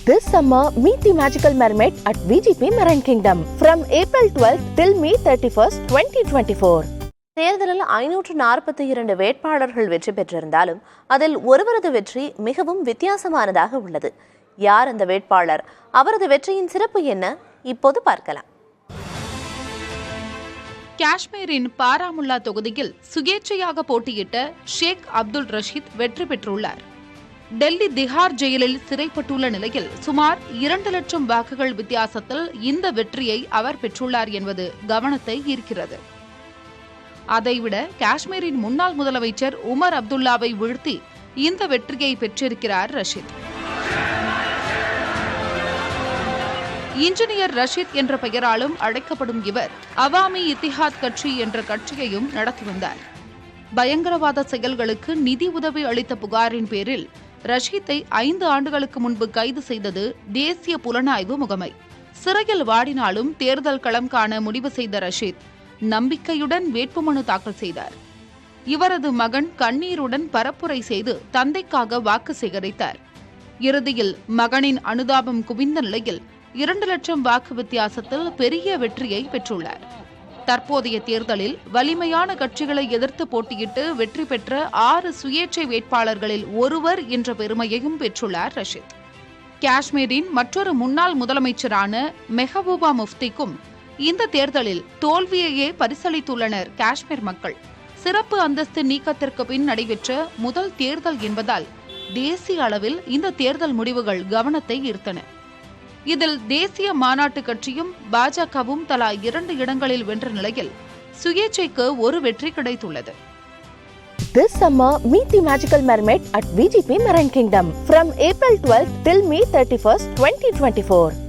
This summer, meet the magical mermaid at VGP Marine Kingdom from April 12th till May 31st, 2024. தேர்தலில் 542 வேட்பாளர்கள் வெற்றி பெற்றிருந்தாலும் அதில் ஒருவரது வெற்றி மிகவும் வித்தியாசமானதாக உள்ளது. யார் அந்த வேட்பாளர்? அவரது வெற்றியின் சிறப்பு என்ன? இப்போது பார்க்கலாம். காஷ்மீரின் பாராமுல்லா தொகுதியில் சுயேட்சையாக போட்டியிட்ட ஷேக் அப்துல் ரஷீத் வெற்றி பெற்றுள்ளார். டெல்லி திஹார் ஜெயிலில் சிறைப்பட்டுள்ள நிலையில் சுமார் 2 லட்சம் வாக்குகள் வித்தியாசத்தில் இந்த வெற்றியை அவர் பெற்றுள்ளார் என்பது கவனத்தை ஈர்க்கிறது. அதைவிட காஷ்மீரின் முன்னாள் முதலமைச்சர் உமர் அப்துல்லாவை வீழ்த்தி இந்த வெற்றியை பெற்றிருக்கிறார் ரஷீத். இன்ஜினியர் ரஷீத் என்ற பெயராலும் அழைக்கப்படும் இவர் அவாமி இத்திஹாத் கட்சி என்ற கட்சியையும் நடத்தி வந்தார். பயங்கரவாத செயல்களுக்கு நிதி உதவி அளித்த புகாரின் பேரில் ரஷீத்தை 5 ஆண்டுகளுக்கு முன்பு கைது செய்தது தேசிய புலனாய்வு முகமை. சிறையில் வாடினாலும் தேர்தல் களம் காண முடிவு செய்த ரஷீத் நம்பிக்கையுடன் வேட்புமனு தாக்கல் செய்தார். இவரது மகன் கண்ணீருடன் பரப்புரை செய்து தந்தைக்காக வாக்கு சேகரித்தார். இறுதியில் மகனின் அனுதாபம் குவிந்த நிலையில் 2 லட்சம் வாக்கு வித்தியாசத்தில் பெரிய வெற்றியை பெற்றுள்ளார். தற்போதைய தேர்தலில் வலிமையான கட்சிகளை எதிர்த்து போட்டியிட்டு வெற்றி பெற்ற 6 சுயேட்சை வேட்பாளர்களில் ஒருவர் என்ற பெருமையையும் பெற்றுள்ளார் ரஷீத். காஷ்மீரின் மற்றொரு முன்னாள் முதலமைச்சரான மெஹபூபா முஃப்திக்கும் இந்த தேர்தலில் தோல்வியையே பரிசளித்துள்ளனர் காஷ்மீர் மக்கள். சிறப்பு அந்தஸ்து நீக்கத்திற்கு பின் நடைபெற்ற முதல் தேர்தல் என்பதால் தேசிய அளவில் இந்த தேர்தல் முடிவுகள் கவனத்தை ஈர்த்தன. இதில் தேசிய மாநாட்டு கட்சியும் பாஜகவும் தலா 2 இடங்களில் வென்ற நிலையில் சுயேட்சைக்கு ஒரு வெற்றி கிடைத்துள்ளது. This summer, meet the magical mermaid at VGP Marine Kingdom from April 12th till May 31st, 2024.